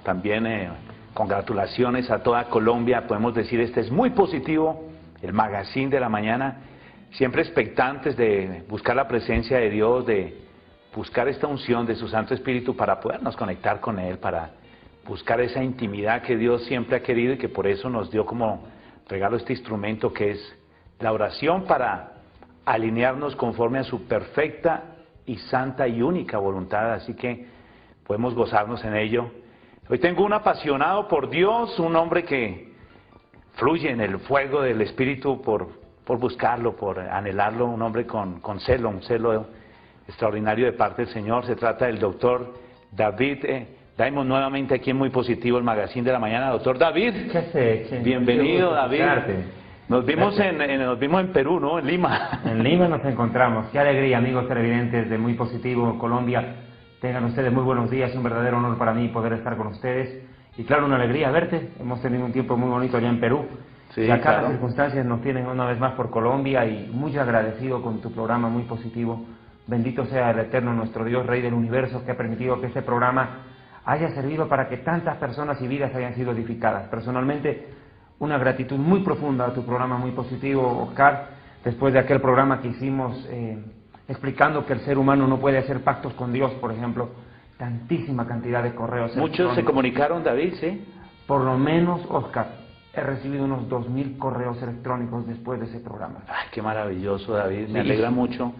también congratulaciones a toda Colombia. Podemos decir, este es muy positivo, el Magazine de la Mañana, siempre expectantes de buscar la presencia de Dios, de buscar esta unción de su Santo Espíritu para podernos conectar con Él, para buscar esa intimidad que Dios siempre ha querido y que por eso nos dio como regalo este instrumento que es la oración, para alinearnos conforme a su perfecta y santa y única voluntad. Así que podemos gozarnos en ello. Hoy tengo un apasionado por Dios, un hombre que fluye en el fuego del Espíritu por buscarlo, por anhelarlo, un hombre con celo, un celo extraordinario de parte del Señor. Se trata del doctor David Diamond, nuevamente aquí en Muy Positivo, el Magazine de la Mañana. Doctor David, bienvenido, David. Nos vimos en Perú, ¿no? En Lima. En Lima nos encontramos. Qué alegría, amigos televidentes de Muy Positivo, Colombia. Tengan ustedes muy buenos días, un verdadero honor para mí poder estar con ustedes. Y claro, una alegría verte. Hemos tenido un tiempo muy bonito allá en Perú. Sí, y acá claro. Las circunstancias nos tienen una vez más por Colombia, y muy agradecido con tu programa Muy Positivo. Bendito sea el Eterno, nuestro Dios, Rey del Universo, que ha permitido que este programa haya servido para que tantas personas y vidas hayan sido edificadas. Personalmente, una gratitud muy profunda a tu programa Muy Positivo, Oscar, después de aquel programa que hicimos explicando que el ser humano no puede hacer pactos con Dios, por ejemplo. Tantísima cantidad de correos. Muchos se comunicaron, David, ¿sí? Por lo menos, Oscar, he recibido unos 2000 correos electrónicos después de ese programa. Ay, qué maravilloso, David, Sí. me alegra mucho,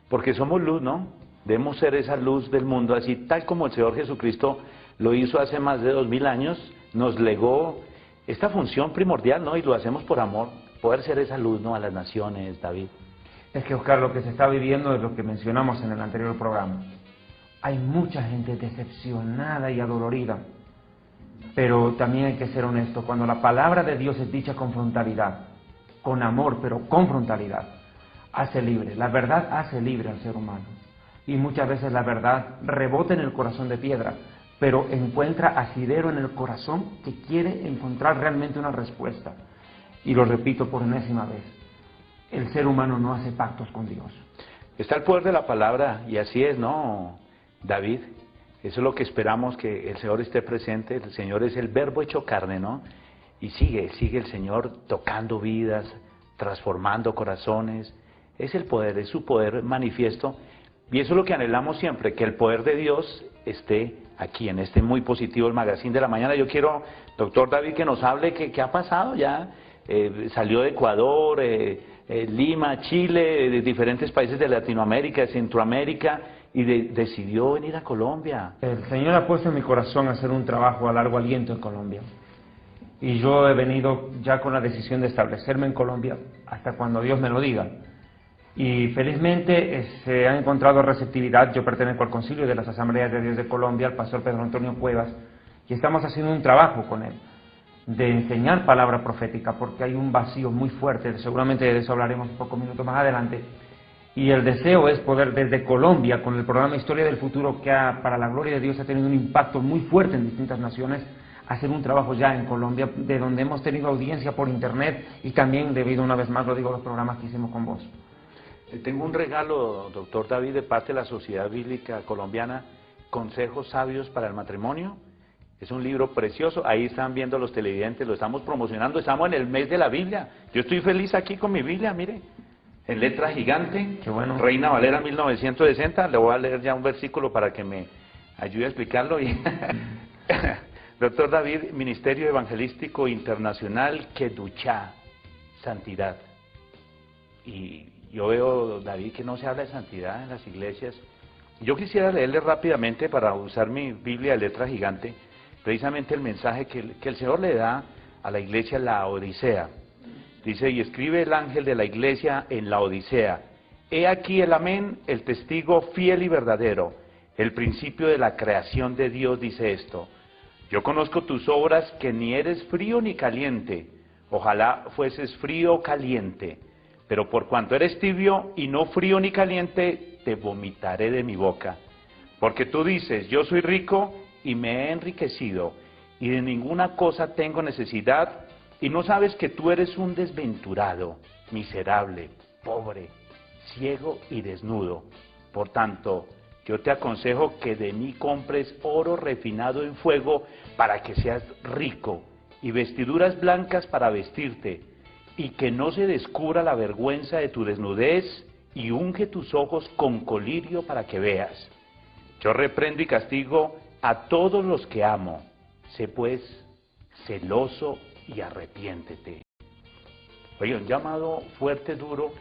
porque somos luz, ¿no? Debemos ser esa luz del mundo, así tal como el Señor Jesucristo lo hizo hace más de 2000 años, nos legó esta función primordial, ¿no? Y lo hacemos por amor, poder ser esa luz, ¿no? A las naciones, David. Es que, Oscar, lo que se está viviendo es lo que mencionamos en el anterior programa. Hay mucha gente decepcionada y adolorida, pero también hay que ser honesto. Cuando la palabra de Dios es dicha con frontalidad, con amor, pero con frontalidad, hace libre. La verdad hace libre al ser humano. Y muchas veces la verdad rebota en el corazón de piedra, pero encuentra asidero en el corazón que quiere encontrar realmente una respuesta. Y lo repito por enésima vez, el ser humano no hace pactos con Dios. Está el poder de la palabra, y así es, ¿no, David? Eso es lo que esperamos, que el Señor esté presente. El Señor es el Verbo hecho carne, ¿no? Y sigue el Señor tocando vidas, transformando corazones. Es el poder, es su poder manifiesto. Y eso es lo que anhelamos siempre, que el poder de Dios esté aquí, en este Muy Positivo, el Magazine de la Mañana. Yo quiero, doctor David, que nos hable qué ha pasado ya. Salió de Ecuador, Lima, Chile, de diferentes países de Latinoamérica, de Centroamérica, y decidió venir a Colombia. El Señor ha puesto en mi corazón hacer un trabajo a largo aliento en Colombia. Y yo he venido ya con la decisión de establecerme en Colombia hasta cuando Dios me lo diga. Y felizmente se ha encontrado receptividad. Yo pertenezco al Concilio de las Asambleas de Dios de Colombia, al pastor Pedro Antonio Cuevas, y estamos haciendo un trabajo con él de enseñar palabra profética, porque hay un vacío muy fuerte. Seguramente de eso hablaremos un poco minutos más adelante. Y el deseo es poder desde Colombia, con el programa Historia del Futuro, que para la gloria de Dios ha tenido un impacto muy fuerte en distintas naciones, hacer un trabajo ya en Colombia, de donde hemos tenido audiencia por internet, y también debido, una vez más lo digo, a los programas que hicimos con vos. Tengo un regalo, doctor David, de parte de la Sociedad Bíblica Colombiana, Consejos Sabios para el Matrimonio. Es un libro precioso, ahí están viendo los televidentes, lo estamos promocionando, estamos en el mes de la Biblia. Yo estoy feliz aquí con mi Biblia, mire, en letra gigante. Qué bueno. Reina Valera 1960, le voy a leer ya un versículo para que me ayude a explicarlo. Doctor David, Ministerio Evangelístico Internacional Kedushá, Santidad. Y yo veo, David, que no se habla de santidad en las iglesias. Yo quisiera leerle rápidamente, para usar mi Biblia de letra gigante, precisamente el mensaje que el Señor le da a la iglesia La Odisea. Dice: y escribe el ángel de la iglesia en La Odisea: he aquí el amén, el testigo fiel y verdadero, el principio de la creación de Dios, dice esto: yo conozco tus obras, que ni eres frío ni caliente, ojalá fueses frío o caliente, pero por cuanto eres tibio y no frío ni caliente, te vomitaré de mi boca. Porque tú dices: yo soy rico y me he enriquecido, y de ninguna cosa tengo necesidad, y no sabes que tú eres un desventurado, miserable, pobre, ciego y desnudo. Por tanto, yo te aconsejo que de mí compres oro refinado en fuego para que seas rico, y vestiduras blancas para vestirte, y que no se descubra la vergüenza de tu desnudez, y unge tus ojos con colirio para que veas. Yo reprendo y castigo a todos los que amo. Sé pues celoso y arrepiéntete. Oye, un llamado fuerte, duro.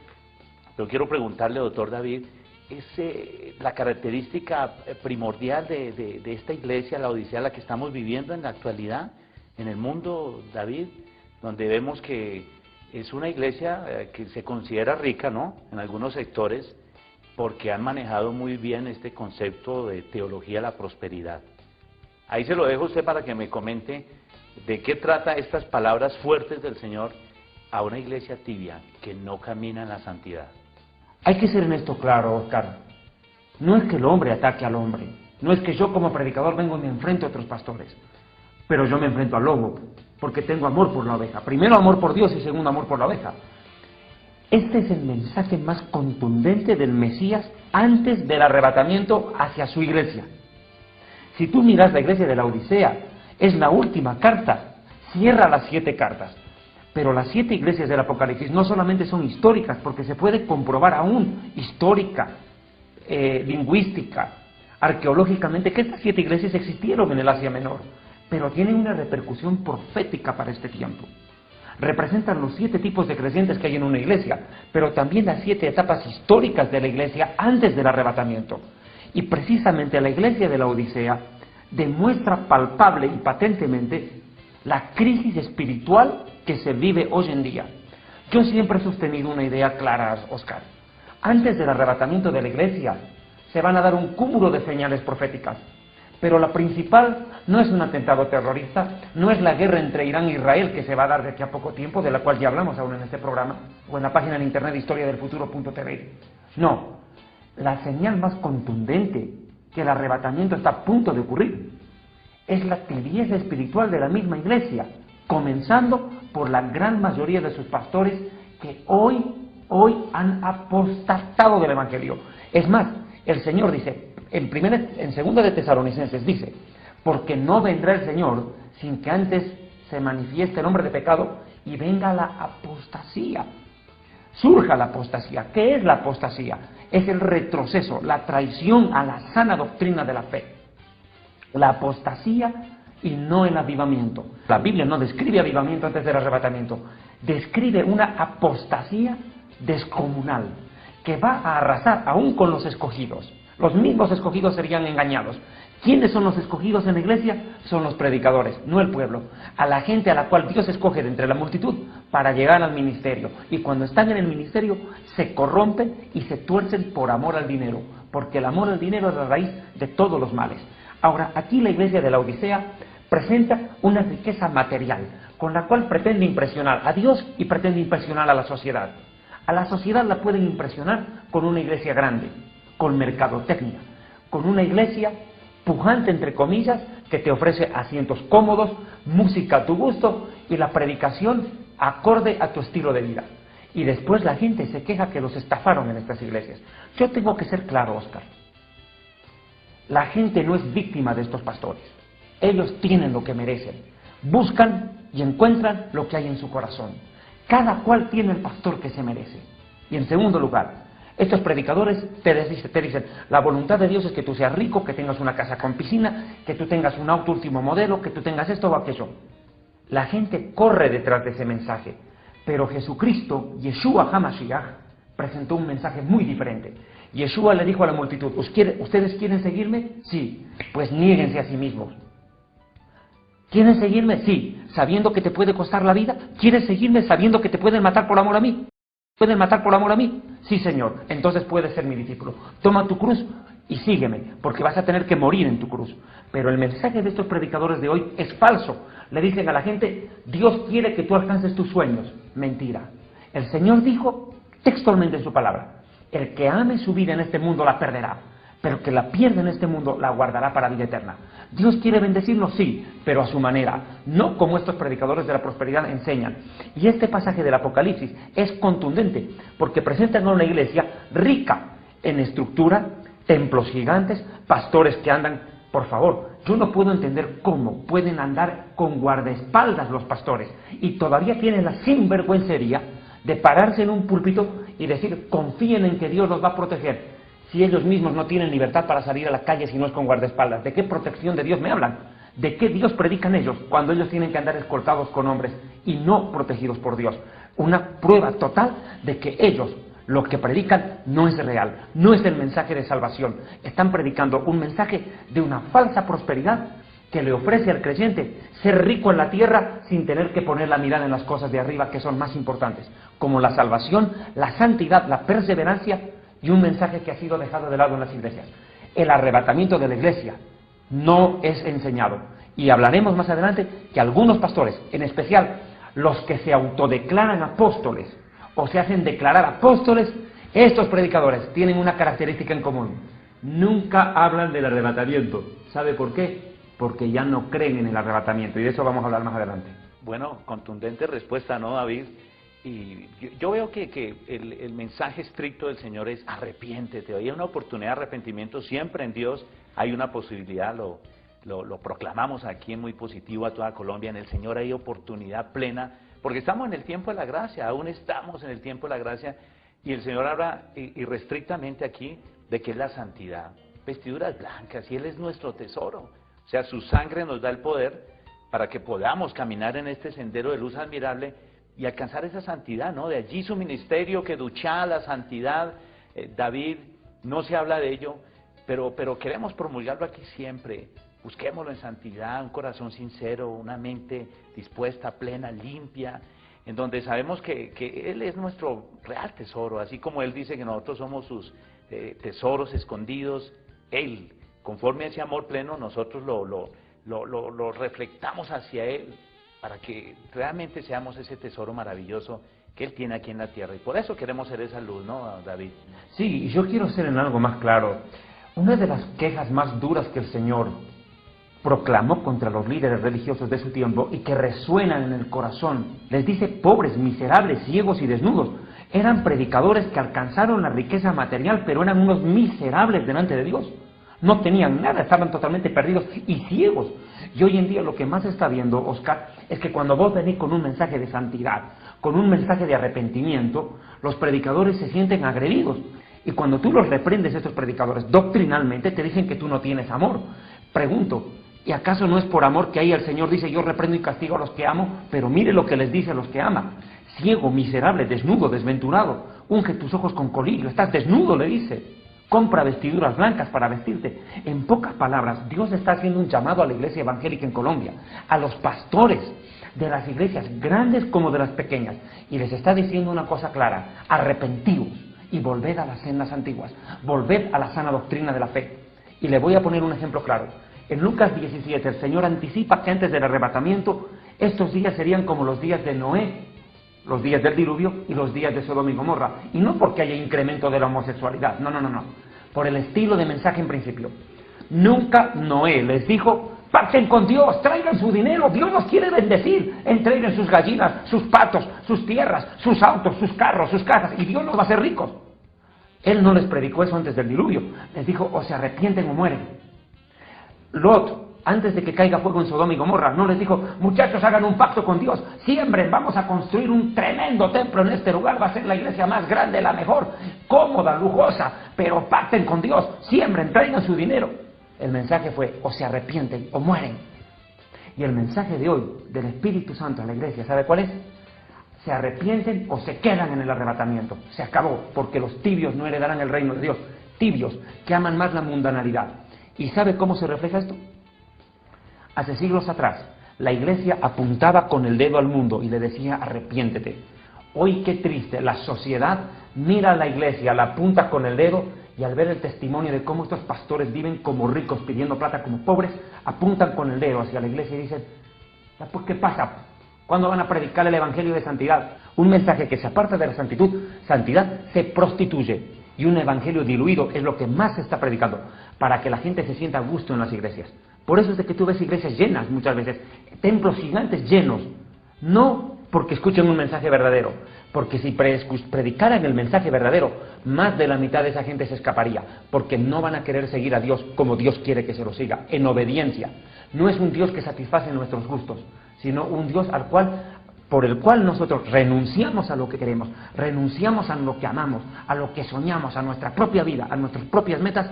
Yo quiero preguntarle, doctor David, ¿es la característica primordial de esta iglesia, la Odisea, la que estamos viviendo en la actualidad, en el mundo, David, donde vemos que es una iglesia que se considera rica, ¿no?, en algunos sectores, porque han manejado muy bien este concepto de teología de la prosperidad? Ahí se lo dejo a usted para que me comente de qué trata estas palabras fuertes del Señor a una iglesia tibia que no camina en la santidad. Hay que ser en esto claro, Oscar. No es que el hombre ataque al hombre. No es que yo como predicador vengo y me enfrento a otros pastores. Pero yo me enfrento al lobo, porque tengo amor por la oveja. Primero amor por Dios y segundo amor por la oveja. Este es el mensaje más contundente del Mesías antes del arrebatamiento hacia su iglesia. Si tú miras la iglesia de la Odisea, es la última carta, cierra las 7 cartas. Pero las 7 iglesias del Apocalipsis no solamente son históricas, porque se puede comprobar aún histórica, lingüística, arqueológicamente, que estas 7 iglesias existieron en el Asia Menor, pero tienen una repercusión profética para este tiempo. Representan los 7 tipos de creyentes que hay en una iglesia, pero también las 7 etapas históricas de la iglesia antes del arrebatamiento. Y precisamente la iglesia de la Odisea demuestra palpable y patentemente la crisis espiritual que se vive hoy en día. Yo siempre he sostenido una idea clara, Oscar. Antes del arrebatamiento de la iglesia se van a dar un cúmulo de señales proféticas, pero la principal no es un atentado terrorista, no es la guerra entre Irán e Israel que se va a dar de aquí a poco tiempo, de la cual ya hablamos aún en este programa, o en la página de internet historiadelfuturo.tv. No, la señal más contundente que el arrebatamiento está a punto de ocurrir es la tibieza espiritual de la misma iglesia, comenzando por la gran mayoría de sus pastores que hoy han apostatado del Evangelio. Es más, el Señor dice, en segunda de Tesalonicenses dice, porque no vendrá el Señor sin que antes se manifieste el hombre de pecado y venga la apostasía. Surja la apostasía. ¿Qué es la apostasía? Es el retroceso, la traición a la sana doctrina de la fe. La apostasía y no el avivamiento. La Biblia no describe avivamiento antes del arrebatamiento, describe una apostasía descomunal que va a arrasar aún con los escogidos. Los mismos escogidos serían engañados. ¿Quiénes son los escogidos en la iglesia? Son los predicadores, no el pueblo. A la gente a la cual Dios escoge de entre la multitud para llegar al ministerio. Y cuando están en el ministerio se corrompen y se tuercen por amor al dinero, porque el amor al dinero es la raíz de todos los males. Ahora, aquí la iglesia de la Odisea presenta una riqueza material, con la cual pretende impresionar a Dios y pretende impresionar a la sociedad. A la sociedad la pueden impresionar con una iglesia grande, con mercadotecnia, con una iglesia pujante, entre comillas, que te ofrece asientos cómodos, música a tu gusto y la predicación acorde a tu estilo de vida. Y después la gente se queja que los estafaron en estas iglesias. Yo tengo que ser claro, Oscar. La gente no es víctima de estos pastores. Ellos tienen lo que merecen. Buscan y encuentran lo que hay en su corazón. Cada cual tiene el pastor que se merece. Y en segundo lugar, estos predicadores te dicen, la voluntad de Dios es que tú seas rico, que tengas una casa con piscina, que tú tengas un auto último modelo, que tú tengas esto o aquello. La gente corre detrás de ese mensaje. Pero Jesucristo, Yeshua HaMashiach, presentó un mensaje muy diferente. Yeshua le dijo a la multitud, ¿ustedes quieren seguirme? Sí, pues niéguense a sí mismos. ¿Quieren seguirme? Sí, sabiendo que te puede costar la vida. ¿Quieres seguirme sabiendo que te pueden matar por amor a mí? ¿Pueden matar por amor a mí? Sí, Señor, entonces puedes ser mi discípulo. Toma tu cruz y sígueme, porque vas a tener que morir en tu cruz. Pero el mensaje de estos predicadores de hoy es falso. Le dicen a la gente, Dios quiere que tú alcances tus sueños. Mentira. El Señor dijo textualmente en su palabra, el que ame su vida en este mundo la perderá, pero el que la pierde en este mundo la guardará para vida eterna. Dios quiere bendecirnos, sí, pero a su manera, no como estos predicadores de la prosperidad enseñan. Y este pasaje del Apocalipsis es contundente, porque presentan a una iglesia rica en estructura, templos gigantes, pastores que andan. Por favor, yo no puedo entender cómo pueden andar con guardaespaldas los pastores y todavía tienen la sinvergüencería de pararse en un púlpito y decir, confíen en que Dios los va a proteger, si ellos mismos no tienen libertad para salir a la calle si no es con guardaespaldas. ¿De qué protección de Dios me hablan? ¿De qué Dios predican ellos cuando ellos tienen que andar escoltados con hombres y no protegidos por Dios? Una prueba total de que ellos, lo que predican, no es real, no es el mensaje de salvación. Están predicando un mensaje de una falsa prosperidad que le ofrece al creyente ser rico en la tierra sin tener que poner la mirada en las cosas de arriba que son más importantes, como la salvación, la santidad, la perseverancia y un mensaje que ha sido dejado de lado en las iglesias. El arrebatamiento de la iglesia no es enseñado. Y hablaremos más adelante que algunos pastores, en especial los que se autodeclaran apóstoles o se hacen declarar apóstoles, estos predicadores tienen una característica en común: nunca hablan del arrebatamiento. ¿Sabe por qué? Porque ya no creen en el arrebatamiento, y de eso vamos a hablar más adelante. Bueno, contundente respuesta, ¿no, David? Y yo veo que el mensaje estricto del Señor es arrepiéntete. Hay una oportunidad de arrepentimiento, siempre en Dios hay una posibilidad, lo proclamamos aquí en Muy Positivo a toda Colombia. En el Señor hay oportunidad plena, porque estamos en el tiempo de la gracia, aún estamos en el tiempo de la gracia, y el Señor habla irrestrictamente aquí de que es la santidad, vestiduras blancas, y Él es nuestro tesoro. O sea, su sangre nos da el poder para que podamos caminar en este sendero de luz admirable y alcanzar esa santidad, ¿no? De allí su ministerio, que duchaba la santidad. David, no se habla de ello, pero queremos promulgarlo aquí siempre. Busquémoslo en santidad, un corazón sincero, una mente dispuesta, plena, limpia, en donde sabemos que Él es nuestro real tesoro, así como Él dice que nosotros somos sus tesoros escondidos. Él, conforme a ese amor pleno, nosotros lo reflectamos hacia Él, para que realmente seamos ese tesoro maravilloso que Él tiene aquí en la tierra. Y por eso queremos ser esa luz, ¿no, David? Sí, y yo quiero ser en algo más claro. Una de las quejas más duras que el Señor proclamó contra los líderes religiosos de su tiempo y que resuenan en el corazón, les dice pobres, miserables, ciegos y desnudos. Eran predicadores que alcanzaron la riqueza material, pero eran unos miserables delante de Dios. No tenían nada, estaban totalmente perdidos y ciegos. Y hoy en día lo que más se está viendo, Oscar, es que cuando vos venís con un mensaje de santidad, con un mensaje de arrepentimiento, los predicadores se sienten agredidos. Y cuando tú los reprendes a estos predicadores doctrinalmente, te dicen que tú no tienes amor. Pregunto, ¿y acaso no es por amor que ahí el Señor dice, yo reprendo y castigo a los que amo? Pero mire lo que les dice a los que ama: ciego, miserable, desnudo, desventurado, unge tus ojos con colirio, estás desnudo, le dice. Compra vestiduras blancas para vestirte. En pocas palabras, Dios está haciendo un llamado a la iglesia evangélica en Colombia, a los pastores de las iglesias grandes como de las pequeñas, y les está diciendo una cosa clara: arrepentíos y volved a las sendas antiguas, volved a la sana doctrina de la fe. Y le voy a poner un ejemplo claro. En Lucas 17 el Señor anticipa que antes del arrebatamiento estos días serían como los días de Noé, los días del diluvio y los días de Sodoma y Gomorra. Y no porque haya incremento de la homosexualidad, no. Por el estilo de mensaje en principio. Nunca Noé les dijo: pacten con Dios, traigan su dinero, Dios los quiere bendecir, entreguen sus gallinas, sus patos, sus tierras, sus autos, sus carros, sus casas, y Dios los va a hacer ricos. Él no les predicó eso antes del diluvio. Les dijo: o se arrepienten o mueren. Lot, antes de que caiga fuego en Sodoma y Gomorra, no les dijo: muchachos, hagan un pacto con Dios, siembren, vamos a construir un tremendo templo en este lugar, va a ser la iglesia más grande, la mejor, cómoda, lujosa, pero pacten con Dios, siembren, traigan su dinero. El mensaje fue: o se arrepienten o mueren. Y el mensaje de hoy del Espíritu Santo a la iglesia, ¿sabe cuál es? Se arrepienten o se quedan en el arrebatamiento. Se acabó, porque los tibios no heredarán el reino de Dios. Tibios, que aman más la mundanalidad. ¿Y sabe cómo se refleja esto? Hace siglos atrás, la iglesia apuntaba con el dedo al mundo y le decía: arrepiéntete. Hoy, qué triste, la sociedad mira a la iglesia, la apunta con el dedo, y al ver el testimonio de cómo estos pastores viven como ricos pidiendo plata como pobres, apuntan con el dedo hacia la iglesia y dicen: pues, ¿qué pasa? ¿Cuándo van a predicar el evangelio de santidad? Un mensaje que se aparta de la santidad se prostituye, y un evangelio diluido es lo que más se está predicando, para que la gente se sienta a gusto en las iglesias. Por eso es de que tú ves iglesias llenas muchas veces, templos gigantes llenos, no porque escuchen un mensaje verdadero, Porque si predicaran el mensaje verdadero, más de la mitad de esa gente se escaparía, porque no van a querer seguir a Dios como Dios quiere que se lo siga, en obediencia. No es un Dios que satisface nuestros gustos, sino un Dios por el cual nosotros renunciamos a lo que queremos, renunciamos a lo que amamos, a lo que soñamos, a nuestra propia vida, a nuestras propias metas,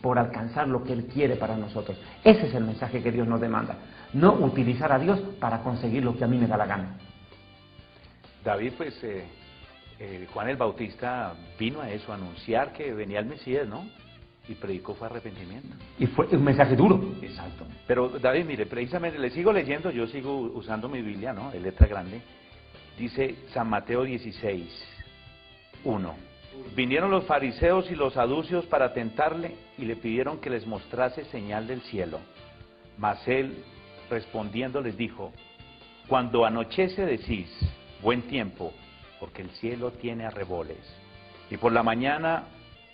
por alcanzar lo que Él quiere para nosotros. Ese es el mensaje que Dios nos demanda, no utilizar a Dios para conseguir lo que a mí me da la gana. David, pues Juan el Bautista vino a eso, a anunciar que venía el Mesías, ¿no? Y predicó fue arrepentimiento. Y fue un mensaje duro. Exacto. Pero David, mire, precisamente le sigo leyendo, yo sigo usando mi Biblia, ¿no? De letra grande. Dice San Mateo 16, 1. Vinieron los fariseos y los saduceos para tentarle y le pidieron que les mostrase señal del cielo. Mas él, respondiendo, les dijo: cuando anochece decís, buen tiempo, porque el cielo tiene arreboles. Y por la mañana,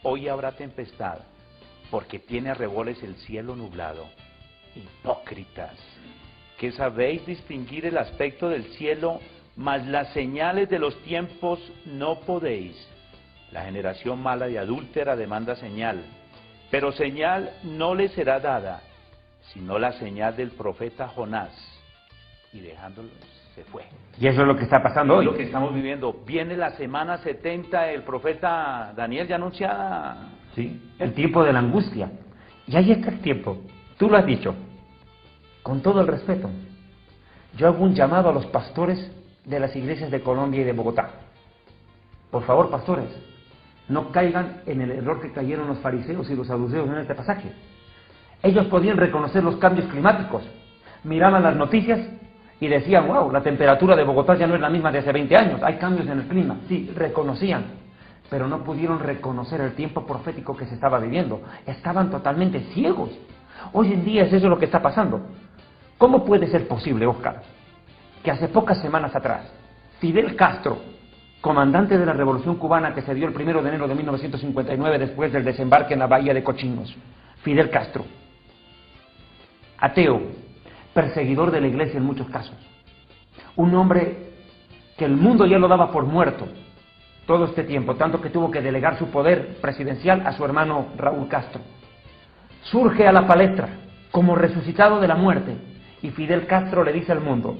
hoy habrá tempestad, porque tiene arreboles el cielo nublado. Hipócritas, que sabéis distinguir el aspecto del cielo, mas las señales de los tiempos no podéis. La generación mala y adúltera demanda señal, pero señal no le será dada, sino la señal del profeta Jonás. Y dejándolo, se fue. Y eso es lo que está pasando hoy. Es lo que estamos viviendo. Viene la semana 70, el profeta Daniel ya anunciaba. Sí, el tiempo de la angustia. Y ahí está el tiempo. Tú lo has dicho. Con todo el respeto. Yo hago un llamado a los pastores de las iglesias de Colombia y de Bogotá. Por favor, pastores, no caigan en el error que cayeron los fariseos y los saduceos en este pasaje. Ellos podían reconocer los cambios climáticos. Miraban las noticias y decían: wow, la temperatura de Bogotá ya no es la misma de hace 20 años, hay cambios en el clima. Sí, reconocían, pero no pudieron reconocer el tiempo profético que se estaba viviendo. Estaban totalmente ciegos. Hoy en día es eso lo que está pasando. ¿Cómo puede ser posible, Oscar, que hace pocas semanas atrás, Fidel Castro, comandante de la Revolución Cubana que se dio el 1 de enero de 1959 después del desembarque en la Bahía de Cochinos, Fidel Castro, ateo, perseguidor de la iglesia en muchos casos, un hombre que el mundo ya lo daba por muerto todo este tiempo, tanto que tuvo que delegar su poder presidencial a su hermano Raúl Castro, surge a la palestra como resucitado de la muerte, y Fidel Castro le dice al mundo: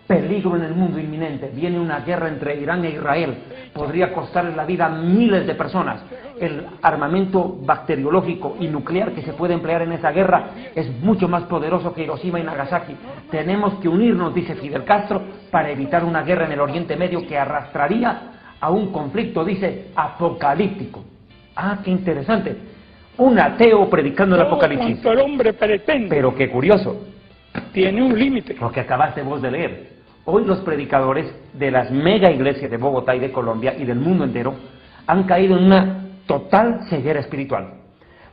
peligro en el mundo inminente, viene una guerra entre Irán e Israel, podría costarle la vida a miles de personas. El armamento bacteriológico y nuclear que se puede emplear en esa guerra es mucho más poderoso que Hiroshima y Nagasaki. Tenemos que unirnos, dice Fidel Castro, para evitar una guerra en el Oriente Medio que arrastraría a un conflicto, dice, apocalíptico. Ah, qué interesante. Un ateo predicando el apocalipsis. Cuanto el hombre pretende. Pero qué curioso. Tiene un límite. Lo que acabaste vos de leer. Hoy los predicadores de las mega iglesias de Bogotá y de Colombia y del mundo entero han caído en una total ceguera espiritual.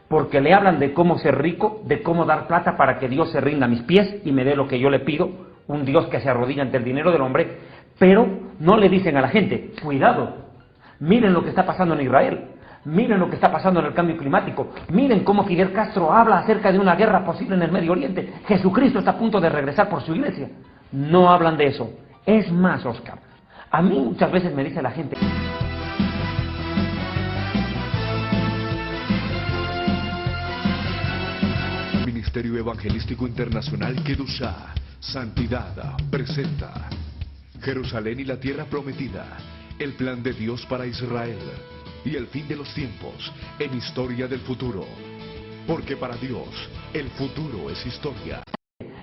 Porque le hablan de cómo ser rico, de cómo dar plata para que Dios se rinda a mis pies y me dé lo que yo le pido, un Dios que se arrodilla ante el dinero del hombre, pero no le dicen a la gente: cuidado, miren lo que está pasando en Israel, miren lo que está pasando en el cambio climático, miren cómo Fidel Castro habla acerca de una guerra posible en el Medio Oriente, Jesucristo está a punto de regresar por su iglesia. No hablan de eso. Es más, Oscar, a mí muchas veces me dice la gente: Ministerio Evangelístico Internacional Kedushá, Santidad, presenta Jerusalén y la Tierra Prometida, el plan de Dios para Israel y el fin de los tiempos en Historia del Futuro. Porque para Dios, el futuro es historia.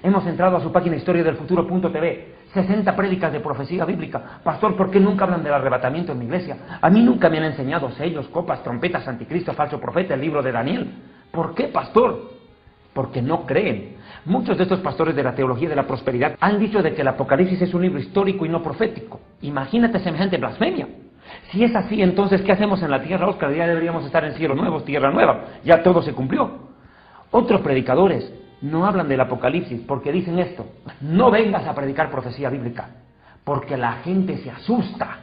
hemos entrado a su página historiadelfuturo.tv, 60 prédicas de profecía bíblica. Pastor, ¿por qué nunca hablan del arrebatamiento en mi iglesia? A mí nunca me han enseñado sellos, copas, trompetas, anticristo, falso profeta, el libro de Daniel. ¿Por qué, pastor? Porque no creen. Muchos de estos pastores de la teología de la prosperidad han dicho de que el Apocalipsis es un libro histórico y no profético. Imagínate semejante blasfemia. Si es así, entonces, ¿qué hacemos en la tierra, Oscar? Ya deberíamos estar en cielos nuevos, tierra nueva. Ya todo se cumplió. Otros predicadores no hablan del Apocalipsis porque dicen esto: no vengas a predicar profecía bíblica, porque la gente se asusta.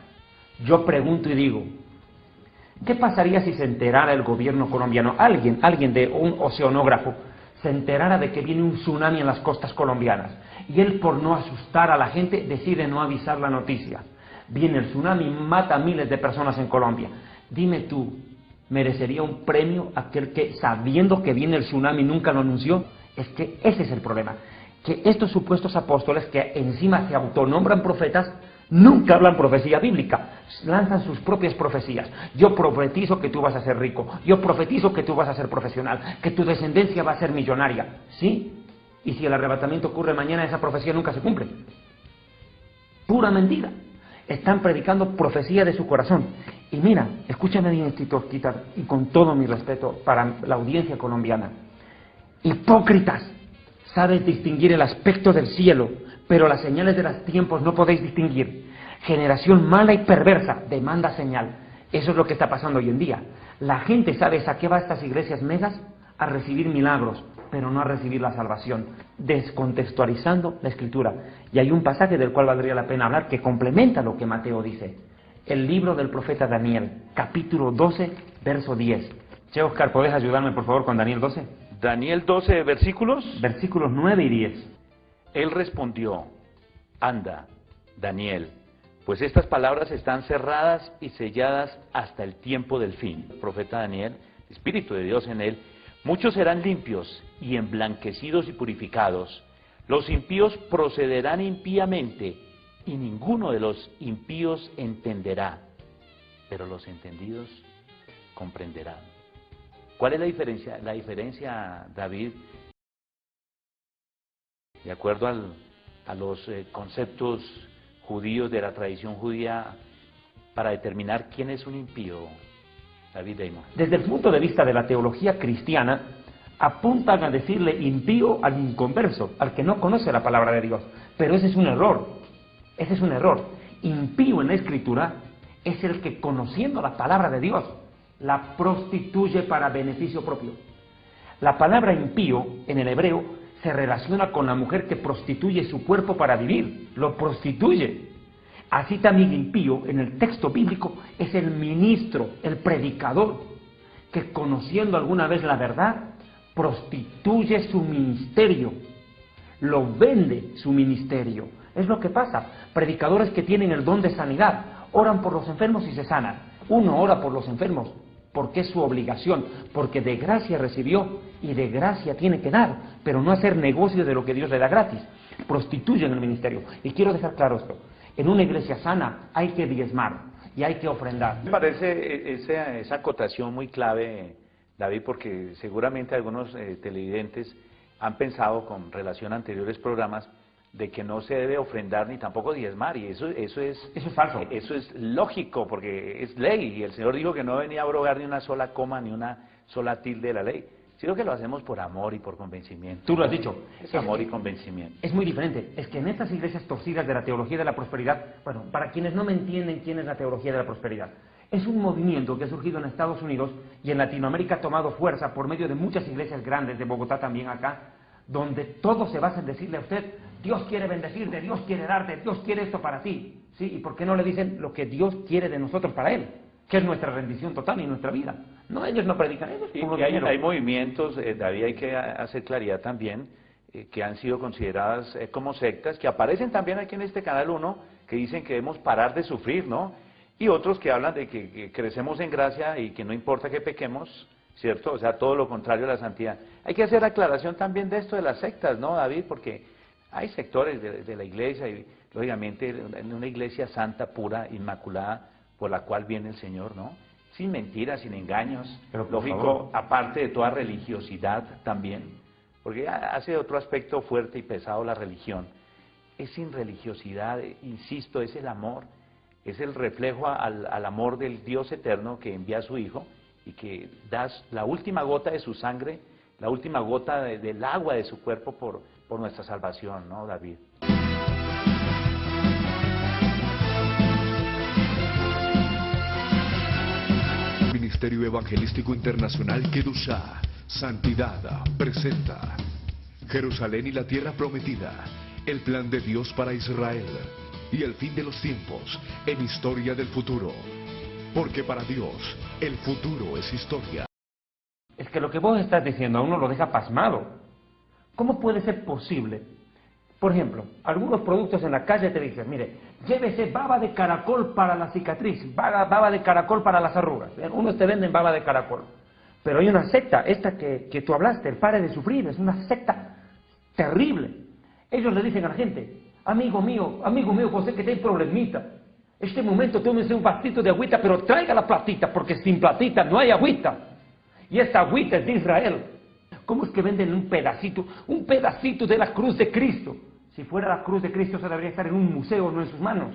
Yo pregunto y digo, ¿qué pasaría si se enterara el gobierno colombiano, alguien de un oceanógrafo, se enterara de que viene un tsunami en las costas colombianas, y él, por no asustar a la gente, decide no avisar la noticia? Viene el tsunami, mata a miles de personas en Colombia. Dime tú, ¿merecería un premio aquel que, sabiendo que viene el tsunami, nunca lo anunció? Es que ese es el problema, que estos supuestos apóstoles que encima se autonombran profetas, nunca hablan profecía bíblica, lanzan sus propias profecías. Yo profetizo que tú vas a ser rico, yo profetizo que tú vas a ser profesional, que tu descendencia va a ser millonaria, ¿sí? Y si el arrebatamiento ocurre mañana, esa profecía nunca se cumple. Pura mentira. Están predicando profecía de su corazón. Y mira, escúchame bien, Tito Osquitar, y con todo mi respeto para la audiencia colombiana. Hipócritas, sabes distinguir el aspecto del cielo, pero las señales de los tiempos no podéis distinguir. Generación mala y perversa demanda señal. Eso es lo que está pasando hoy en día. La gente, ¿sabes a qué va a estas iglesias megas? A recibir milagros, pero no a recibir la salvación, descontextualizando la Escritura. Y hay un pasaje del cual valdría la pena hablar que complementa lo que Mateo dice. El libro del profeta Daniel, capítulo 12, verso 10. Che, Oscar, ¿podés ayudarme por favor con Daniel 12? Daniel 12, versículos. Versículos 9 y 10. Él respondió, anda, Daniel, pues estas palabras están cerradas y selladas hasta el tiempo del fin. El profeta Daniel, Espíritu de Dios en él, muchos serán limpios y emblanquecidos y purificados. Los impíos procederán impíamente y ninguno de los impíos entenderá, pero los entendidos comprenderán. ¿Cuál es la diferencia? La diferencia, David, de acuerdo a los conceptos judíos de la tradición judía, para determinar quién es un impío, David Deima. Desde el punto de vista de la teología cristiana, apuntan a decirle impío al inconverso, al que no conoce la palabra de Dios. Pero ese es un error. Ese es un error. Impío en la Escritura es el que, conociendo la palabra de Dios, la prostituye para beneficio propio. La palabra impío en el hebreo se relaciona con la mujer que prostituye su cuerpo para vivir, lo prostituye. Así también impío en el texto bíblico es el ministro, el predicador, que conociendo alguna vez la verdad, prostituye su ministerio, lo vende su ministerio. Es lo que pasa. Predicadores que tienen el don de sanidad, oran por los enfermos y se sanan. Uno ora por los enfermos porque es su obligación, porque de gracia recibió y de gracia tiene que dar, pero no hacer negocio de lo que Dios le da gratis. Prostituyen el ministerio. Y quiero dejar claro esto. En una iglesia sana hay que diezmar y hay que ofrendar. Me parece esa acotación muy clave, David, porque seguramente algunos televidentes han pensado con relación a anteriores programas de que no se debe ofrendar ni tampoco diezmar, y eso es falso. Eso es lógico, porque es ley, y el Señor dijo que no venía a abrogar ni una sola coma, ni una sola tilde de la ley, sino que lo hacemos por amor y por convencimiento. Tú lo has dicho. Es amor y convencimiento. Es muy diferente. Es que en estas iglesias torcidas de la teología de la prosperidad, bueno, para quienes no me entienden quién es la teología de la prosperidad, es un movimiento que ha surgido en Estados Unidos y en Latinoamérica ha tomado fuerza por medio de muchas iglesias grandes, de Bogotá también acá, donde todo se basa en decirle a usted, Dios quiere bendecirte, Dios quiere darte, Dios quiere esto para ti. ¿Sí? ¿Y por qué no le dicen lo que Dios quiere de nosotros para Él? Que es nuestra rendición total y nuestra vida. No, ellos no predican, ellos y hay movimientos, David, hay que hacer claridad también, que han sido consideradas como sectas, que aparecen también aquí en este Canal 1, que dicen que debemos parar de sufrir, ¿no? Y otros que hablan de que crecemos en gracia y que no importa que pequemos, ¿cierto? O sea, todo lo contrario a la santidad. Hay que hacer aclaración también de esto de las sectas, ¿no, David? Porque hay sectores de la iglesia, y lógicamente en una iglesia santa, pura, inmaculada, por la cual viene el Señor, ¿no? Sin mentiras, sin engaños, pero lógico, aparte de toda religiosidad también, porque hace otro aspecto fuerte y pesado la religión. Es sin religiosidad, insisto, es el amor, es el reflejo al amor del Dios eterno que envía a su Hijo y que da la última gota de su sangre, la última gota del agua de su cuerpo por nuestra salvación, ¿no, David? Ministerio Evangelístico Internacional Kedushá, Santidad, presenta Jerusalén y la Tierra Prometida, el plan de Dios para Israel y el fin de los tiempos en Historia del Futuro. Porque para Dios, el futuro es historia. Es que lo que vos estás diciendo a uno lo deja pasmado. ¿Cómo puede ser posible Por ejemplo, algunos productos en la calle te dicen, mire, llévese baba de caracol para la cicatriz, baba de caracol para las arrugas. Unos te venden baba de caracol. Pero hay una secta, esta que tú hablaste, el Pare de Sufrir, es una secta terrible. Ellos le dicen a la gente, amigo mío, José, que tiene problemita. Este momento tómese un vasito de agüita, pero traiga la platita, porque sin platita no hay agüita. Y esta agüita es de Israel. ¿Cómo es que venden un pedacito de la cruz de Cristo? Si fuera la cruz de Cristo, se debería estar en un museo, no en sus manos.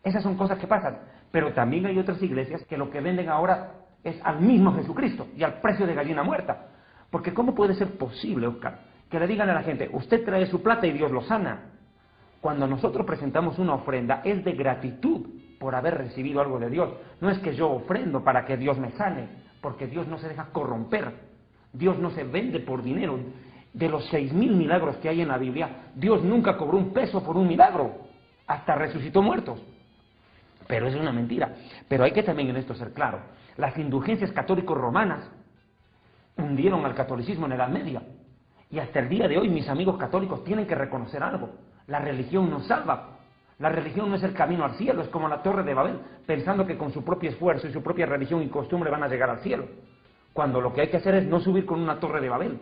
Esas son cosas que pasan. Pero también hay otras iglesias que lo que venden ahora es al mismo Jesucristo y al precio de gallina muerta. Porque ¿cómo puede ser posible, Oscar, que le digan a la gente, usted trae su plata y Dios lo sana? Cuando nosotros presentamos una ofrenda es de gratitud por haber recibido algo de Dios. No es que yo ofrendo para que Dios me sane, porque Dios no se deja corromper. Dios no se vende por dinero. De los 6.000 milagros que hay en la Biblia, Dios nunca cobró un peso por un milagro. Hasta resucitó muertos. Pero eso es una mentira. Pero hay que también en esto ser claro. Las indulgencias católicos romanas hundieron al catolicismo en la Edad Media. Y hasta el día de hoy mis amigos católicos tienen que reconocer algo. La religión nos salva. La religión no es el camino al cielo, es como la Torre de Babel, pensando que con su propio esfuerzo y su propia religión y costumbre van a llegar al cielo. Cuando lo que hay que hacer es no subir con una Torre de Babel,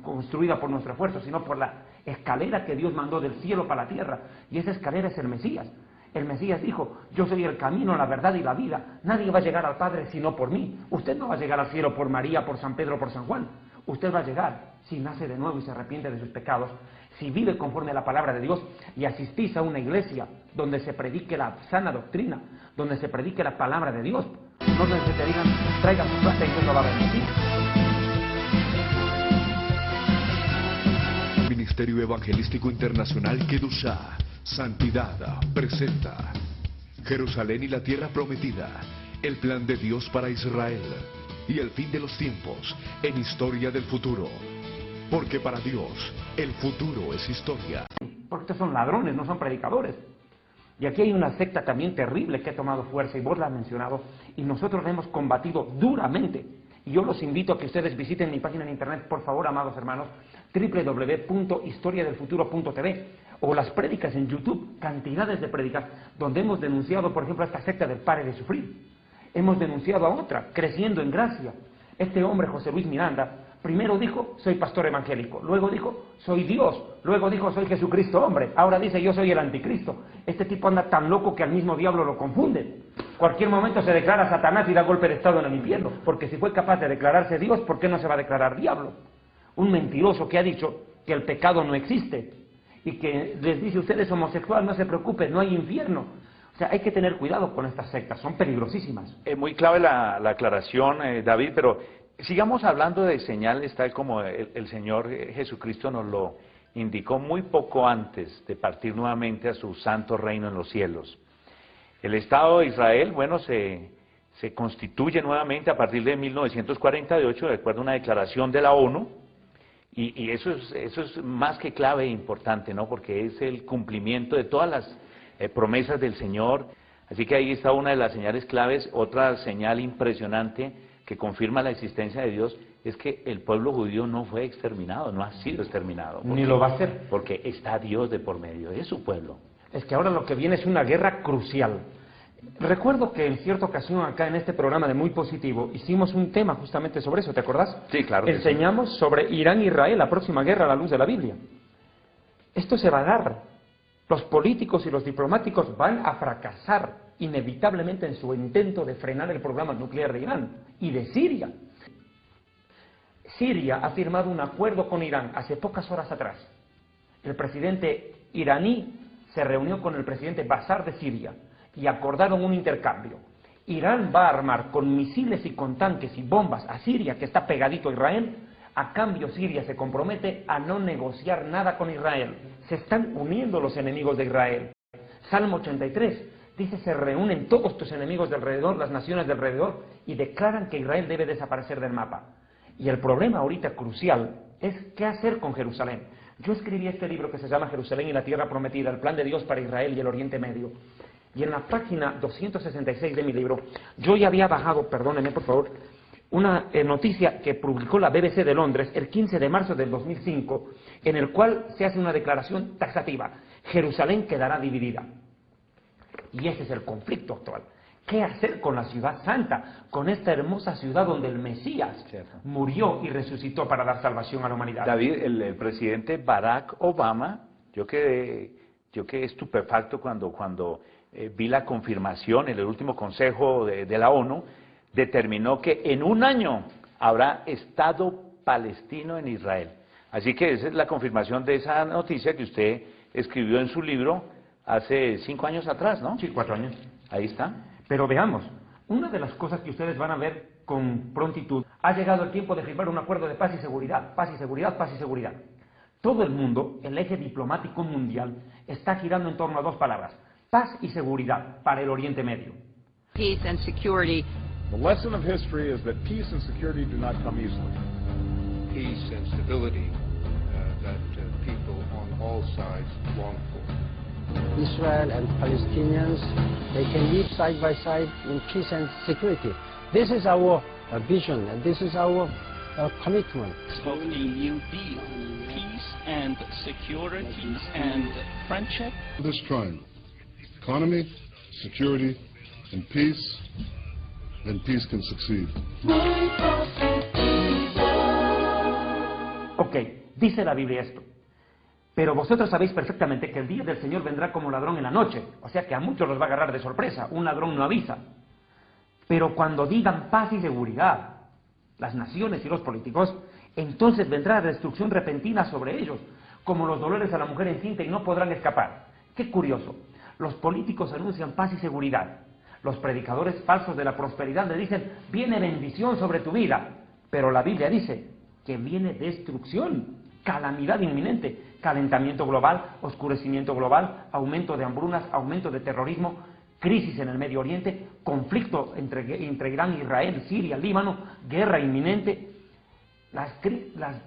construida por nuestro esfuerzo, sino por la escalera que Dios mandó del cielo para la tierra. Y esa escalera es el Mesías. El Mesías dijo, yo soy el camino, la verdad y la vida. Nadie va a llegar al Padre sino por mí. Usted no va a llegar al cielo por María, por San Pedro, por San Juan. Usted va a llegar si nace de nuevo y se arrepiente de sus pecados, si vive conforme a la palabra de Dios y asistís a una iglesia donde se predique la sana doctrina, donde se predique la palabra de Dios. No donde se te digan, traigan su plata y Dios no va a bendecir. Ministerio Evangelístico Internacional Kedushá, Santidad, presenta Jerusalén y la Tierra Prometida, el plan de Dios para Israel y el fin de los tiempos en Historia del Futuro. Porque para Dios, el futuro es historia. Porque estos son ladrones, no son predicadores. Y aquí hay una secta también terrible que ha tomado fuerza, y vos la has mencionado, y nosotros la hemos combatido duramente. Y yo los invito a que ustedes visiten mi página en internet, por favor, amados hermanos, www.historiadelfuturo.tv, o las prédicas en YouTube, cantidades de prédicas, donde hemos denunciado, por ejemplo, a esta secta del Pare de Sufrir. Hemos denunciado a otra, Creciendo en Gracia. Este hombre, José Luis Miranda, primero dijo, soy pastor evangélico, luego dijo, soy Dios, luego dijo, soy Jesucristo hombre, ahora dice, yo soy el anticristo. Este tipo anda tan loco que al mismo diablo lo confunde. Cualquier momento se declara Satanás y da golpe de estado en el infierno, porque si fue capaz de declararse Dios, ¿por qué no se va a declarar diablo? Un mentiroso que ha dicho que el pecado no existe, y que les dice, usted es homosexual, no se preocupe, no hay infierno. O sea, hay que tener cuidado con estas sectas, son peligrosísimas. Muy clave la aclaración, David, pero sigamos hablando de señales tal como el Señor Jesucristo nos lo indicó muy poco antes de partir nuevamente a su santo reino en los cielos. El Estado de Israel, bueno, se constituye nuevamente a partir de 1948, de acuerdo a una declaración de la ONU, y eso es más que clave e importante, ¿no? Porque es el cumplimiento de todas las promesas del Señor. Así que ahí está una de las señales claves. Otra señal impresionante que confirma la existencia de Dios es que el pueblo judío no fue exterminado, no ha sido exterminado. Ni lo va a ser. Porque está Dios de por medio de su pueblo. Es que ahora lo que viene es una guerra crucial. Recuerdo que en cierta ocasión acá en este programa de Muy Positivo hicimos un tema justamente sobre eso, ¿te acordás? Sí, claro. Enseñamos sobre Irán-Israel, la próxima guerra a la luz de la Biblia. Esto se va a dar. Los políticos y los diplomáticos van a fracasar inevitablemente en su intento de frenar el programa nuclear de Irán y de Siria. Siria ha firmado un acuerdo con Irán hace pocas horas atrás. El presidente iraní se reunió con el presidente Bashar de Siria y acordaron un intercambio. Irán va a armar con misiles y con tanques y bombas a Siria, que está pegadito a Israel. A cambio, Siria se compromete a no negociar nada con Israel. Se están uniendo los enemigos de Israel. Salmo 83 dice, se reúnen todos tus enemigos de alrededor, las naciones de alrededor, y declaran que Israel debe desaparecer del mapa. Y el problema ahorita crucial es qué hacer con Jerusalén. Yo escribí este libro que se llama Jerusalén y la Tierra Prometida, el plan de Dios para Israel y el Oriente Medio. Y en la página 266 de mi libro, yo ya había bajado, perdónenme por favor, una noticia que publicó la BBC de Londres el 15 de marzo del 2005, en el cual se hace una declaración taxativa: Jerusalén quedará dividida. Y ese es el conflicto actual. ¿Qué hacer con la ciudad santa, con esta hermosa ciudad donde el Mesías murió y resucitó para dar salvación a la humanidad? David, el presidente Barack Obama, yo quedé estupefacto cuando vi la confirmación en el último consejo de la ONU, determinó que en un año habrá Estado palestino en Israel. Así que esa es la confirmación de esa noticia que usted escribió en su libro hace 5 años atrás, ¿no? Sí, 4 años. Ahí está. Pero veamos, una de las cosas que ustedes van a ver con prontitud: ha llegado el tiempo de firmar un acuerdo de paz y seguridad, paz y seguridad, paz y seguridad. Todo el mundo, el eje diplomático mundial, está girando en torno a 2 palabras: paz y seguridad para el Oriente Medio. Peace and security. The lesson of history is that peace and security do not come easily. Peace and stability that people on all sides long for. Israel and Palestinians, they can live side by side in peace and security. This is our vision, and this is our commitment. Of a new deal, peace and security and friendship. This triangle, economy, security, and peace, then peace can succeed. Ok, dice la Biblia esto: pero vosotros sabéis perfectamente que el día del Señor vendrá como ladrón en la noche. O sea que a muchos los va a agarrar de sorpresa. Un ladrón no avisa. Pero cuando digan paz y seguridad, las naciones y los políticos, entonces vendrá la destrucción repentina sobre ellos, como los dolores a la mujer encinta, y no podrán escapar. Qué curioso. Los políticos anuncian paz y seguridad. Los predicadores falsos de la prosperidad le dicen: viene bendición sobre tu vida. Pero la Biblia dice que viene destrucción, calamidad inminente, calentamiento global, oscurecimiento global, aumento de hambrunas, aumento de terrorismo, crisis en el Medio Oriente, conflicto entre Irán, Israel, Siria, Líbano, guerra inminente.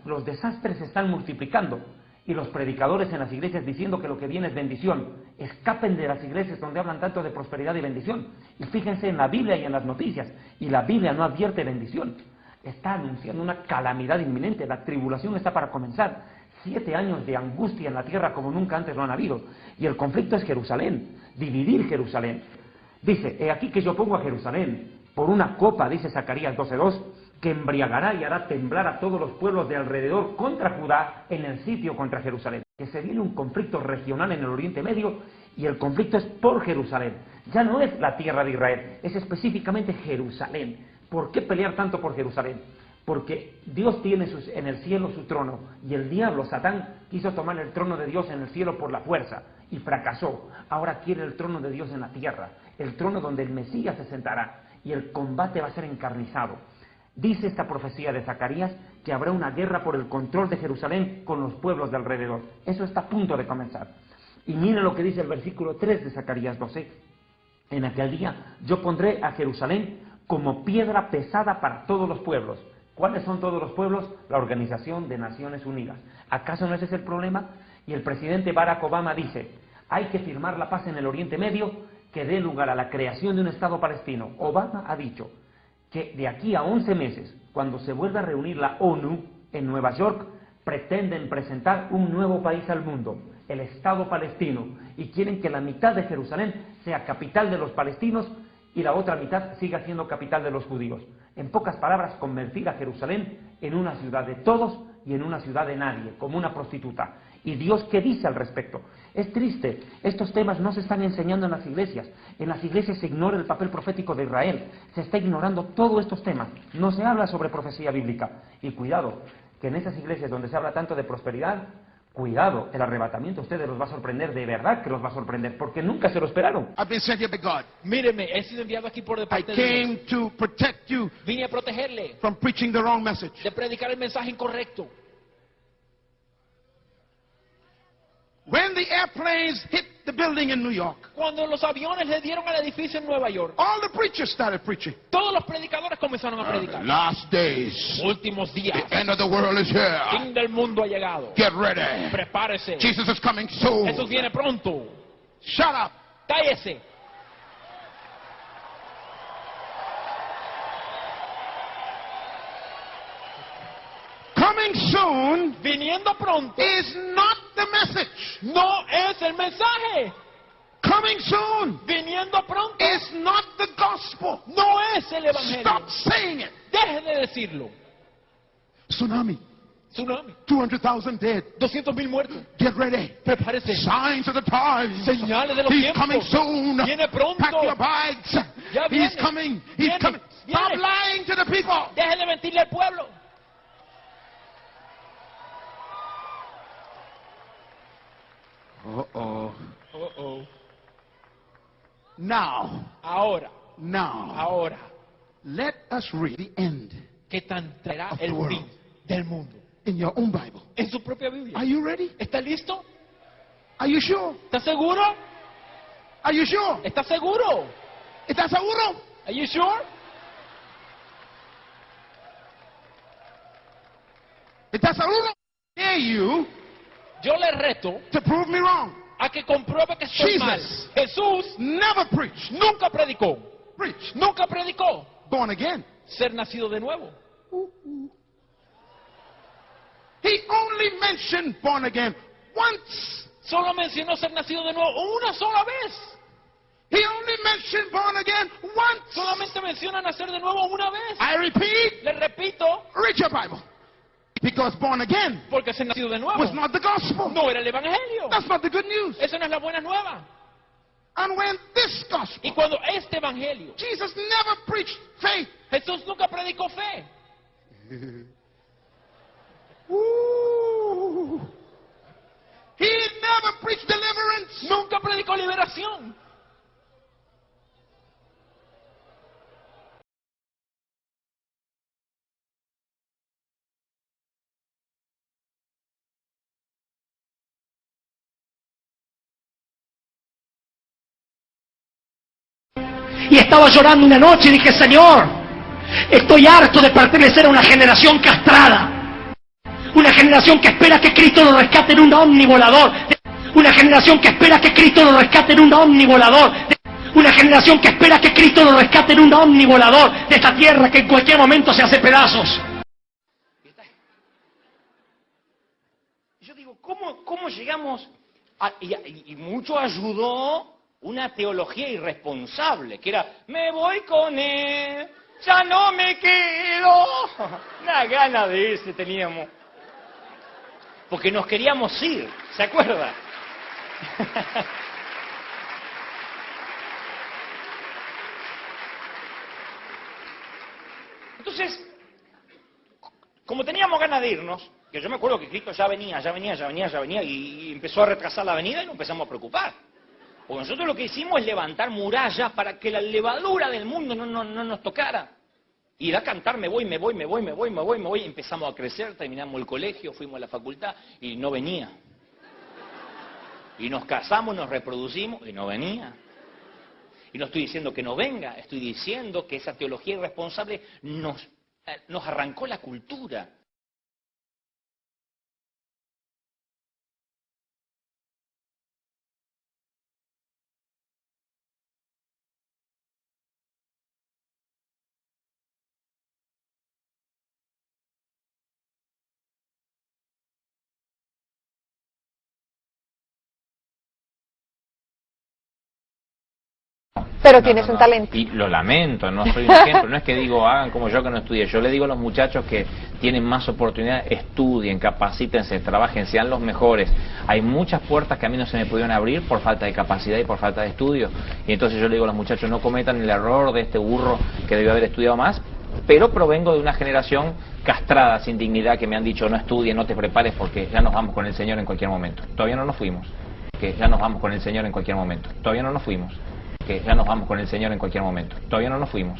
Los desastres se están multiplicando, y los predicadores en las iglesias diciendo que lo que viene es bendición. Escapen de las iglesias donde hablan tanto de prosperidad y bendición, y fíjense en la Biblia y en las noticias, y la Biblia no advierte bendición. Está anunciando una calamidad inminente. La tribulación está para comenzar. 7 años de angustia en la tierra como nunca antes lo han habido. Y el conflicto es Jerusalén, dividir Jerusalén. Dice: he aquí que yo pongo a Jerusalén por una copa, dice Zacarías 12:2, que embriagará y hará temblar a todos los pueblos de alrededor contra Judá en el sitio contra Jerusalén. Que se viene un conflicto regional en el Oriente Medio, y el conflicto es por Jerusalén. Ya no es la tierra de Israel, es específicamente Jerusalén. ¿Por qué pelear tanto por Jerusalén? Porque Dios tiene en el cielo su trono, y el diablo, Satán, quiso tomar el trono de Dios en el cielo por la fuerza y fracasó. Ahora quiere el trono de Dios en la tierra, el trono donde el Mesías se sentará, y el combate va a ser encarnizado. Dice esta profecía de Zacarías que habrá una guerra por el control de Jerusalén con los pueblos de alrededor. Eso está a punto de comenzar. Y miren lo que dice el versículo 3 de Zacarías 12. En aquel día yo pondré a Jerusalén como piedra pesada para todos los pueblos. ¿Cuáles son todos los pueblos? La Organización de Naciones Unidas. ¿Acaso no ese es el problema? Y el presidente Barack Obama dice: hay que firmar la paz en el Oriente Medio que dé lugar a la creación de un Estado palestino. Obama ha dicho que de aquí a 11 meses, cuando se vuelva a reunir la ONU en Nueva York, pretenden presentar un nuevo país al mundo, el Estado palestino, y quieren que la mitad de Jerusalén sea capital de los palestinos y la otra mitad siga siendo capital de los judíos. En pocas palabras, convertir a Jerusalén en una ciudad de todos y en una ciudad de nadie, como una prostituta. ¿Y Dios qué dice al respecto? Es triste, estos temas no se están enseñando en las iglesias. En las iglesias se ignora el papel profético de Israel, se está ignorando todos estos temas, no se habla sobre profecía bíblica. Y cuidado, que en esas iglesias donde se habla tanto de prosperidad, cuidado, el arrebatamiento a ustedes los va a sorprender, de verdad que los va a sorprender, porque nunca se lo esperaron. I've been sent here by God. Míreme, he sido enviado aquí por de I parte de came Dios. to protect you Vine a protegerle from preaching the wrong message. de predicar el mensaje incorrecto. When the airplanes hit the building in New York, Cuando los aviones le dieron al edificio en Nueva York, all the preachers started preaching. todos los predicadores comenzaron a predicar. Last days, Últimos días, the end of the world is here. fin del mundo ha llegado. Get ready. Prepárese. Jesus is coming soon. Jesús viene pronto. Shut up. Cállese. soon viniendo pronto is not the message. no es el mensaje. Coming soon Viniendo pronto is not the gospel. no es el evangelio. Stop saying it. Deje de decirlo. Tsunami. Tsunami. 200,000 dead. 200,000 muertos. Get ready. Prepárese. Signs of the times. Señales de los He's tiempos. coming soon. Viene pronto. Pack your bags. Ya viene. He's coming. He's Viene. coming. Viene. Stop lying to the people. Deje de mentirle al pueblo. Uh-oh. Oh. Now. Ahora. Now. Let us read the end ¿Qué tan traerá of the el world fin del mundo? in your own Bible. En su propia Biblia. Are you ready? ¿Está listo? Are you sure? ¿Está seguro? Are you sure? ¿Está seguro? ¿Estás seguro? Are you sure? ¿Estás seguro? Dare you Yo le reto to prove me wrong. a que compruebe que estoy Jesus mal. Jesús never preached. nunca predicó. Preach. Nunca predicó Born again. ser nacido de nuevo. He only mentioned born again once. Solo mencionó ser nacido de nuevo una sola vez. He only mentioned born again once. Solamente menciona nacer de nuevo una vez. I repeat, Le repito, read your Bible. Because born again porque ser nacido de nuevo was not the gospel. no era el evangelio. That's not the good news. Eso no es la buena nueva. And when this gospel, Y cuando este evangelio, Jesus never preached faith. Jesús nunca predicó fe. Ooh. He never preached deliverance. Nunca predicó liberación. Y estaba llorando una noche y dije, Señor, estoy harto de pertenecer a una generación castrada. Una generación que espera que Cristo lo rescate en un ovni volador. Una generación que espera que Cristo lo rescate en un ovni volador. Una generación que espera que Cristo lo rescate en un ovni volador de esta tierra que en cualquier momento se hace pedazos. Yo digo, ¿cómo llegamos a, y mucho ayudó una teología irresponsable, que era, me voy con él, ya no me quedo. Una gana de ese teníamos. Porque nos queríamos ir, ¿se acuerda? Entonces, como teníamos ganas de irnos, que yo me acuerdo que Cristo ya venía, y empezó a retrasar la venida y nos empezamos a preocupar. Porque nosotros lo que hicimos es levantar murallas para que la levadura del mundo no nos tocara. Y a cantar, me voy. Empezamos a crecer, terminamos el colegio, fuimos a la facultad y no venía. Y nos casamos, nos reproducimos y no venía. Y no estoy diciendo que no venga, estoy diciendo que esa teología irresponsable nos arrancó la cultura. Pero tienes un talento. Y lo lamento, no soy un ejemplo, no es que digo hagan como yo que no estudié, yo le digo a los muchachos que tienen más oportunidades, estudien, capacítense, trabajen, sean los mejores. Hay muchas puertas que a mí no se me pudieron abrir por falta de capacidad y por falta de estudio. Y entonces yo le digo a los muchachos, no cometan el error de este burro que debió haber estudiado más, pero provengo de una generación castrada, sin dignidad, que me han dicho no estudien, no te prepares porque ya nos vamos con el Señor en cualquier momento. Todavía no nos fuimos, que ya nos vamos con el Señor en cualquier momento. Todavía no nos fuimos. Que ya nos vamos con el Señor en cualquier momento. Todavía no nos fuimos.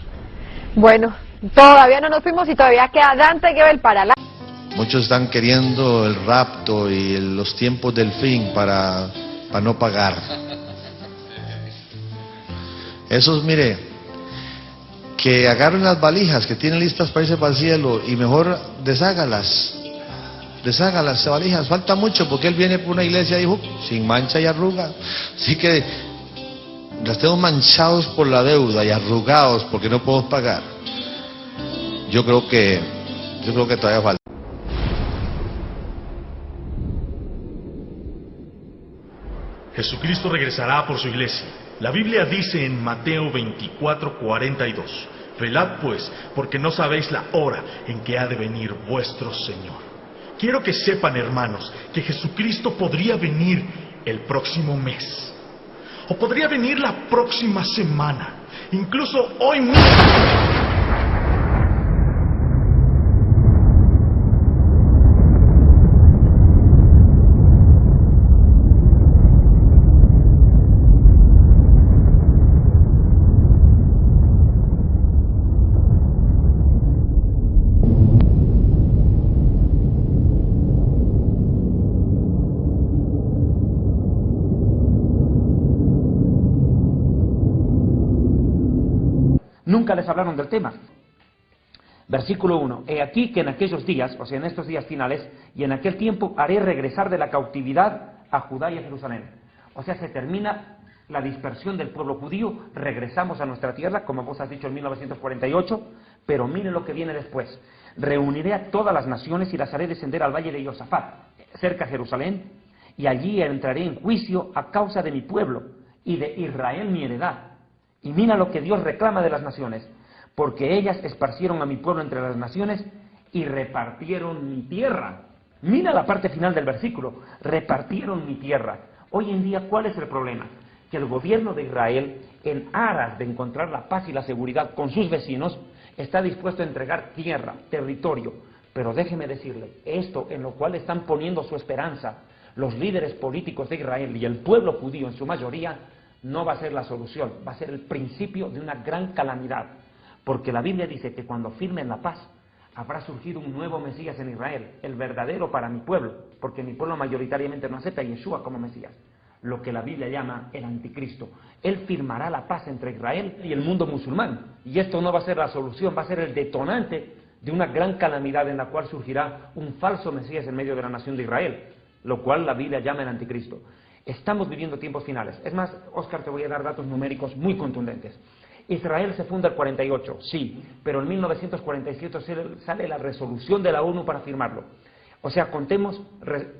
Bueno, todavía no nos fuimos y todavía queda Dante Gebel para la... Muchos están queriendo el rapto y los tiempos del fin para no pagar. Esos, mire, que agarren las valijas que tienen listas para irse para el cielo y mejor deshágalas. Deshágalas, valijas. Falta mucho porque él viene por una iglesia, dijo, sin mancha y arruga. Así que las tengo manchados por la deuda y arrugados porque no podemos pagar. Yo creo que todavía falta. Jesucristo regresará por su iglesia. La Biblia dice en Mateo 24:42, velad pues, porque no sabéis la hora en que ha de venir vuestro Señor. Quiero que sepan, hermanos, que Jesucristo podría venir el próximo mes, o podría venir la próxima semana, incluso hoy mismo. Nunca les hablaron del tema. Versículo 1. He aquí que en aquellos días, o sea, en estos días finales, y en aquel tiempo haré regresar de la cautividad a Judá y a Jerusalén. O sea, se termina la dispersión del pueblo judío, regresamos a nuestra tierra, como vos has dicho en 1948, pero miren lo que viene después. Reuniré a todas las naciones y las haré descender al valle de Josafat, cerca de Jerusalén, y allí entraré en juicio a causa de mi pueblo y de Israel mi heredad. Y mira lo que Dios reclama de las naciones, porque ellas esparcieron a mi pueblo entre las naciones y repartieron mi tierra. Mira la parte final del versículo, repartieron mi tierra. Hoy en día, ¿cuál es el problema? Que el gobierno de Israel, en aras de encontrar la paz y la seguridad con sus vecinos, está dispuesto a entregar tierra, territorio. Pero déjeme decirle, esto en lo cual están poniendo su esperanza los líderes políticos de Israel y el pueblo judío en su mayoría, no va a ser la solución, va a ser el principio de una gran calamidad, porque la Biblia dice que cuando firmen la paz, habrá surgido un nuevo Mesías en Israel, el verdadero para mi pueblo, porque mi pueblo mayoritariamente no acepta a Yeshua como Mesías, lo que la Biblia llama el anticristo. Él firmará la paz entre Israel y el mundo musulmán, y esto no va a ser la solución, va a ser el detonante de una gran calamidad en la cual surgirá un falso Mesías en medio de la nación de Israel, lo cual la Biblia llama el anticristo. Estamos viviendo tiempos finales. Es más, Oscar, te voy a dar datos numéricos muy contundentes. Israel se funda el 48, sí, pero en 1947 sale la resolución de la ONU para firmarlo. O sea, contemos,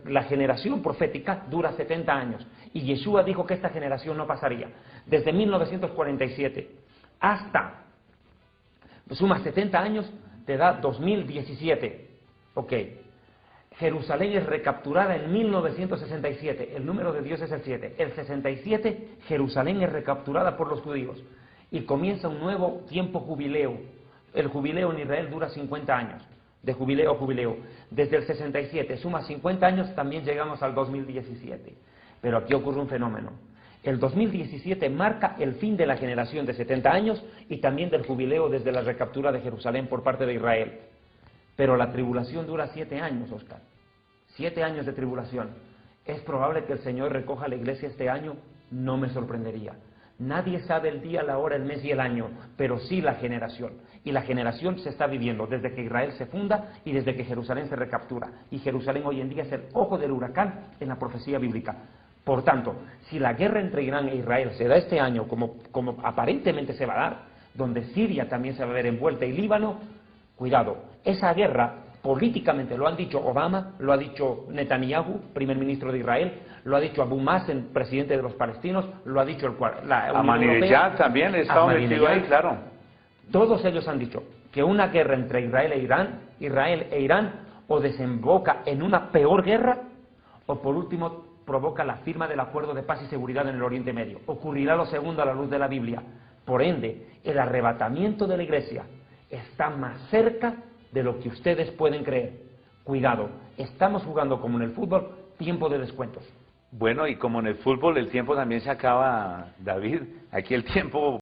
la generación profética dura 70 años, y Yeshua dijo que esta generación no pasaría. Desde 1947 hasta, sumas 70 años, te da 2017. Ok. Jerusalén es recapturada en 1967, el número de Dios es el 7. El 67, Jerusalén es recapturada por los judíos y comienza un nuevo tiempo jubileo. El jubileo en Israel dura 50 años, de jubileo a jubileo. Desde el 67, suma 50 años, también llegamos al 2017. Pero aquí ocurre un fenómeno. El 2017 marca el fin de la generación de 70 años y también del jubileo desde la recaptura de Jerusalén por parte de Israel. Pero la tribulación dura 7 años, Oscar. 7 años de tribulación. ¿Es probable que el Señor recoja la iglesia este año? No me sorprendería. Nadie sabe el día, la hora, el mes y el año, pero sí la generación. Y la generación se está viviendo desde que Israel se funda y desde que Jerusalén se recaptura. Y Jerusalén hoy en día es el ojo del huracán en la profecía bíblica. Por tanto, si la guerra entre Irán e Israel se da este año, como aparentemente se va a dar, donde Siria también se va a ver envuelta y Líbano, cuidado, esa guerra políticamente lo han dicho Obama, lo ha dicho Netanyahu, primer ministro de Israel, lo ha dicho Abu Mazen, presidente de los palestinos, lo ha dicho la Unión Europea. También estaba metido ahí, claro. Todos ellos han dicho que una guerra entre Israel e Irán, o desemboca en una peor guerra, o por último provoca la firma del acuerdo de paz y seguridad en el Oriente Medio. Ocurrirá lo segundo a la luz de la Biblia. Por ende, el arrebatamiento de la iglesia está más cerca de lo que ustedes pueden creer. Cuidado, estamos jugando como en el fútbol, tiempo de descuentos. Bueno, y como en el fútbol el tiempo también se acaba, David, aquí el tiempo